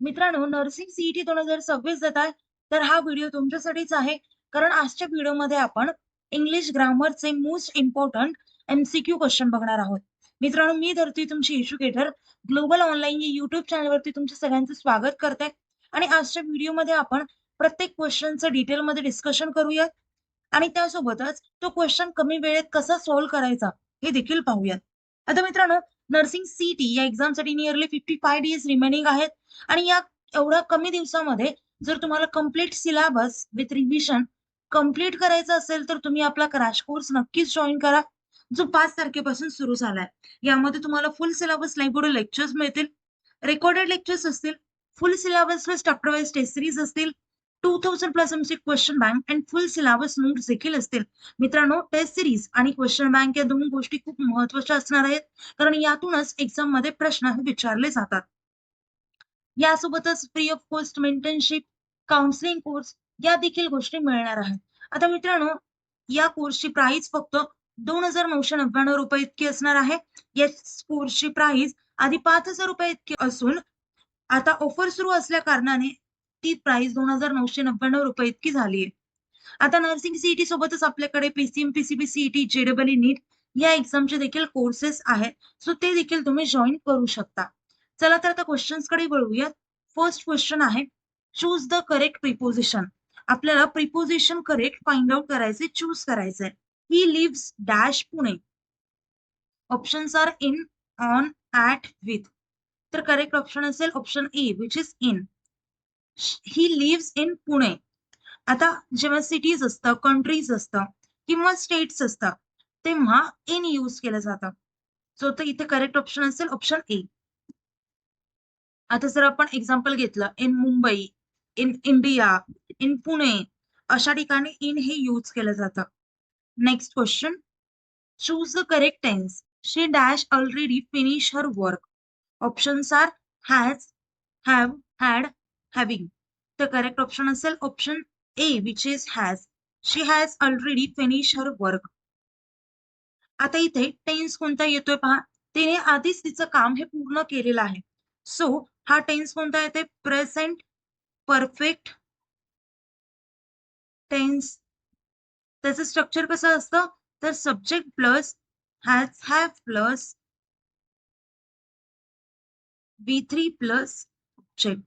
मित्रांनो, nursing CET 2026 देत आहे. तर हा व्हिडिओ तुमच्यासाठीच आहे. कारण आजच्या व्हिडिओमध्ये आपण इंग्लिश ग्रामरचे मोस्ट इम्पॉर्टंट एमसीक्यू क्वेश्चन बघणार आहोत. मित्रांनो, मी धरती तुमची एज्युकेटर ग्लोबल ऑनलाईन या युट्यूब चॅनलवरती तुमच्या सगळ्यांचं स्वागत करते. आणि आजच्या व्हिडिओमध्ये आपण प्रत्येक क्वेश्चनचं डिटेलमध्ये डिस्कशन करूयात आणि त्यासोबतच तो क्वेश्चन कमी वेळेत कसा सॉल्व्ह करायचा हे देखील पाहूयात. आता मित्रांनो, नर्सिंग सीईटी या एक्झामसाठी नियरली 55 डेज रिमेनिंग आहेत. आणि या एवढ्या कमी दिवसामध्ये जर तुम्हाला complete syllabus with revision complete करायचं असेल तर तुम्ही आपला क्रॅश कोर्स नक्कीच जॉईन करा, जो 5 तारखेपासून सुरू झालाय. यामध्ये तुम्हाला फुल सिलेबस लायब्ररी लेक्चर्स मिळतील, रेकॉर्डेड लेक्चर्स असतील, full syllabus chapter wise test series असतील, 2000 plus MC question bank and full syllabus notes देखील असतील. मित्रांनो, टेस्ट सिरीज आणि क्वेश्चन बँक या दोन गोष्टी खूप महत्वाच्या असणार आहेत, कारण यातूनच एक्झाम मध्ये प्रश्न हे विचारले जातात. यासोबतच free of cost mentorship, counselling course या देखील गोष्टी मिळणार आहेत. आता मित्रांनो, या कोर्सची प्राइस फक्त 2,999 रुपये इतकी असणार आहे. या कोर्सची प्राइस आधी 5,000 रुपये इतकी असून आता ऑफर सुरू असल्या कारणाने ती प्राइस 2,999 रुपये इतकी झाली आहे. आता नर्सिंग सीईटी सोबतच आपल्याकडे पीसीएम, पीसीबी, सीईटी, जेडबलई, नीट या एक्झामचे देखील कोर्सेस आहेत. सो ते देखील तुम्ही जॉईन करू शकता. चला तर आता क्वेश्चन्स कडे वळूयात. फर्स्ट क्वेश्चन आहे, चूज द करेक्ट प्रिपोजिशन. आपल्याला प्रिपोजिशन करेक्ट फाइंड आउट करायचे, चूज करायचंय. He lives dash Pune. Options are in, on, at, with. तर करेक्ट ऑप्शन असेल option A which is in. He lives in Pune. आता जेव्हा सिटीज असतं, countries असतं किंवा स्टेट्स असतात तेव्हा इन यूज केलं जातं. सो तर इथे करेक्ट ऑप्शन असेल ऑप्शन ए. आता जर आपण एक्झाम्पल घेतलं, in Mumbai, in India, in Pune, अशा ठिकाणी इन हे यूज केलं जातं. Next question, choose the correct tense. She dash already finish her work. Options are has, have, had, having. तर करेक्ट ऑप्शन असेल option A which is has. She has already finish her work. आता इथे tense कोणता येतोय पहा. तिने आधीच तिचं काम हे पूर्ण केलेलं आहे. सो हा टेन्स कोणता येते? Present perfect tense. त्याचं स्ट्रक्चर कसं असतं? तर subject plus has, have plus बी3 प्लस ऑब्जेक्ट.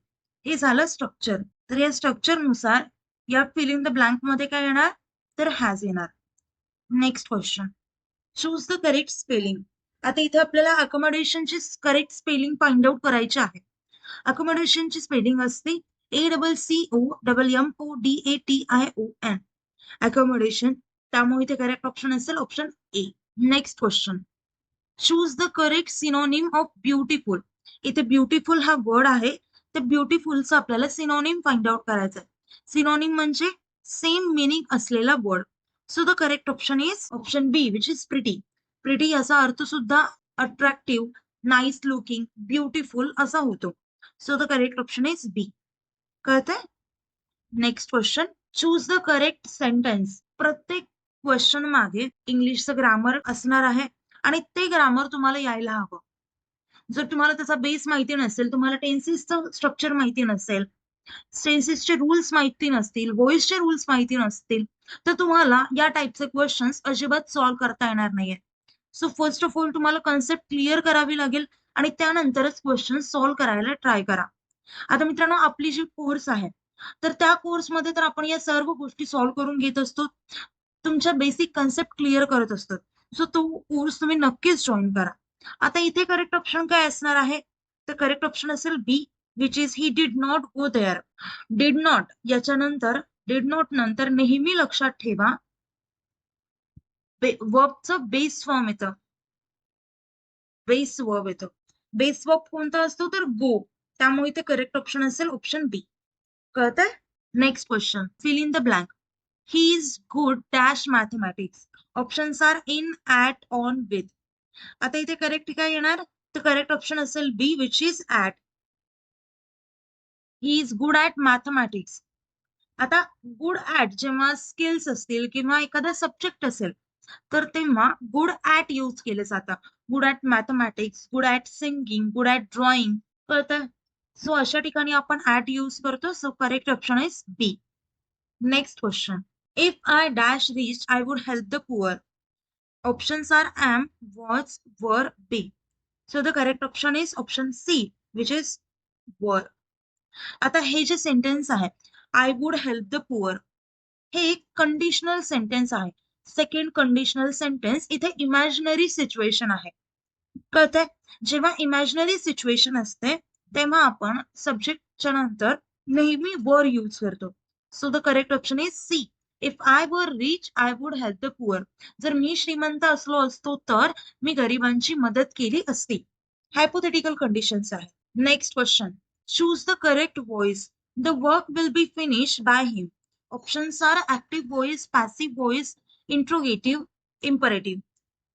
हे झालं स्ट्रक्चर. तर या स्ट्रक्चरनुसार या फिल इन द ब्लँक मध्ये काय येणार? तर हॅज येणार. Next question, choose the correct spelling. आता इथे आपल्याला अकोमोडेशनची करेक्ट स्पेलिंग फाइंड आउट करायची आहे. अकोमोडेशनची स्पेलिंग असते ACCOMMODATION. अकोमोडेशन. त्यामुळे इथे करेक्ट ऑप्शन असेल option A. Next question, choose the correct synonym of beautiful. इथे ब्युटिफुल हा वर्ड आहे, तर ब्युटिफुलचा आपल्याला सिनोनिम फाइंड आउट करायचा आहे. सिनोनिम म्हणजे सेम मिनिंग असलेला word. So the correct option is option B which is pretty. Pretty याचा अर्थ सुद्धा अट्रॅक्टिव्ह, नाईस लुकिंग, ब्युटिफुल असा होतो. So the correct option is B. कळतंय? Next question, choose the correct sentence. प्रत्येक question मागे इंग्लिशचं ग्रामर असणार आहे आणि ते ग्रामर तुम्हाला यायला हवं. जर तुम्हाला त्याचा बेस माहिती नसेल, तुम्हाला टेन्सेसचं स्ट्रक्चर माहिती नसेल, टेन्सेसचे रूल्स माहिती नसतील, व्हॉइसचे रूल्स माहिती नसतील, तर तुम्हाला या टाईपचे क्वेश्चन्स अजिबात सॉल्व्ह करता येणार नाहीये. सो फर्स्ट ऑफ ऑल तुम्हाला कन्सेप्ट क्लिअर करावी लागेल आणि त्यानंतरच क्वेश्चन सॉल्व्ह करायला ट्राय करा. आता मित्रांनो, आपली जी कोर्स आहे तर त्या कोर्समध्ये तर आपण या सर्व गोष्टी सॉल्व्ह करून घेत असतो, तुमच्या बेसिक कन्सेप्ट क्लिअर करत असतो. सो तो कोर्स तुम्ही नक्कीच जॉईन करा. आता इथे करेक्ट ऑप्शन काय असणार आहे? तर करेक्ट ऑप्शन असेल B which is he did not go there. Did not याच्यानंतर, डिड नॉट नंतर नेहमी लक्षात ठेवा वर्बचं बेस फॉर्म येतं. बेस वर्ब येतो. बेस वर्ब कोणता असतो? तर गो. त्यामुळे इथे करेक्ट ऑप्शन असेल ऑप्शन बी. कळतंय? Next question, fill in the blank. He is good dash mathematics. Options are in, at, on, with. आता इथे करेक्ट काय येणार? तर करेक्ट ऑप्शन असेल B which is at. He is good at mathematics. आता good at जेव्हा skills असतील किंवा एखादा सब्जेक्ट असेल तर तेव्हा गुड ऍट यूज केलं जातं. Good at mathematics, good at singing, good at drawing. कळतं? सो अशा ठिकाणी आपण ऍट यूज करतो. So correct option is B. Next question. If I dash reach I would help the poor. Options are am, was, were, be. So the correct option is option C, which is were. आता हे जे sentence आहे, I would help the poor, हे एक conditional sentence आहे. Second conditional sentence इथे imaginary situation आहे. कळतंय? जेव्हा इमॅजिनरी सिच्युएशन असते तेव्हा आपण सब्जेक्टच्या नंतर नेहमी वर यूज करतो. So the correct option is C. If I were rich I would help the poor. जर मी श्रीमंत असलो असतो तर मी गरिबांची मदत केली असती. हायपोथेटिकल कंडिशन्स आहे. Next question. Choose the correct voice. The work will be finished by him. Options are active voice, passive voice, interrogative, imperative.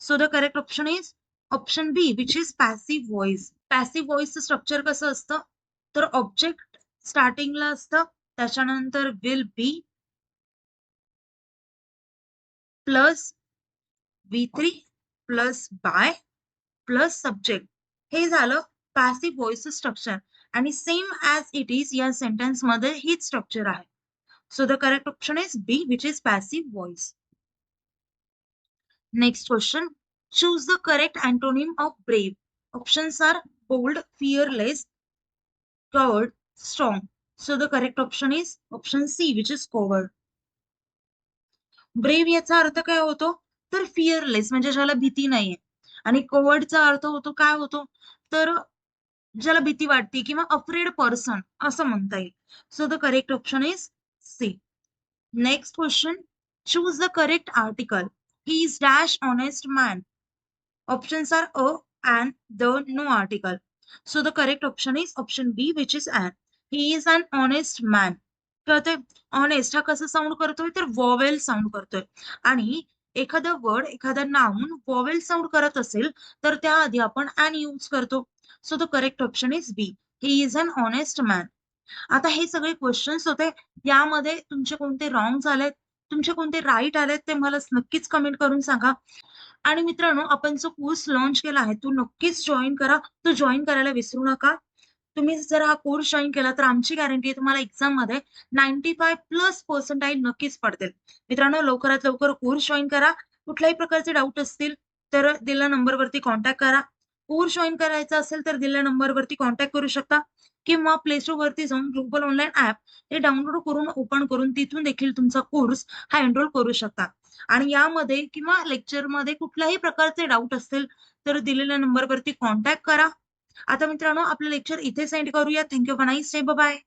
So the correct option is option B, which is passive voice. Passive व्हॉइसचं structure कसं असतं, तर object स्टार्टिंगला असतं, त्याच्यानंतर will be plus V3 plus by plus subject. हे झालं passive व्हॉइसचं स्ट्रक्चर. आणि सेम ॲज इट इज या सेंटेन्स मध्ये हीच स्ट्रक्चर आहे. So the correct option is B, which is passive voice. Next question. Choose the correct antonym of brave. Options are bold, fearless, coward, strong. So the correct option is option C, which is coward. Brave याचा अर्थ काय होतो, तर fearless म्हणजे ज्याला भीती नाहीये. आणि कवर्डचा अर्थ होतो काय होतो, तर ज्याला भीती वाटते किंवा अफ्रेड पर्सन असं म्हणता येईल. So the correct option is C. Next question. Choose the correct article. He is dash honest man. Options are A and the no article. So the correct option is option B, which is an. He is an honest man. कळतंय? Honest हा कसं sound करतोय, तर vowel sound करतोय. आणि एखादा word, एखादा noun vowel sound करत असेल तर त्याआधी आपण अन यूज करतो. So the correct option is B. He is an honest man. आता हे सगळे क्वेश्चन्स होते. यामध्ये तुमचे कोणते रॉंग झालेत, तुमचे कोणते राईट आलेत ते मला नक्कीच कमेंट करून सांगा. आणि मित्रांनो, आपण जो कोर्स लॉन्च केला आहे तो नक्कीच जॉईन करा. तो जॉईन करायला विसरू नका. तुम्ही जर हा कोर्स जॉईन केला तर आमची गॅरंटी आहे तुम्हाला एक्झाम मध्ये 95+ पर्सेंटाईल नक्कीच पडतील. मित्रांनो, लवकरात लवकर कोर्स जॉईन करा. कुठल्याही प्रकारचे डाऊट असतील तर दिलेल्या नंबरवरती कॉन्टॅक्ट करा. कोर्स जॉईन करायचा असेल तर दिलेल्या नंबरवरती कॉन्टॅक्ट करू शकता किंवा प्ले स्टोर वरती जाऊन ग्लोबल ऑनलाईन ऍप हे डाउनलोड करून ओपन करून तिथून देखील तुमचा कोर्स हा एनरोल करू शकता. आणि यामध्ये किंवा लेक्चरमध्ये कुठल्याही प्रकारचे डाऊट असतील तर दिलेल्या नंबरवरती कॉन्टॅक्ट करा. आता मित्रांनो, आपलं लेक्चर इथे सेंड करूया. थँक्यू. Nice day. बाय.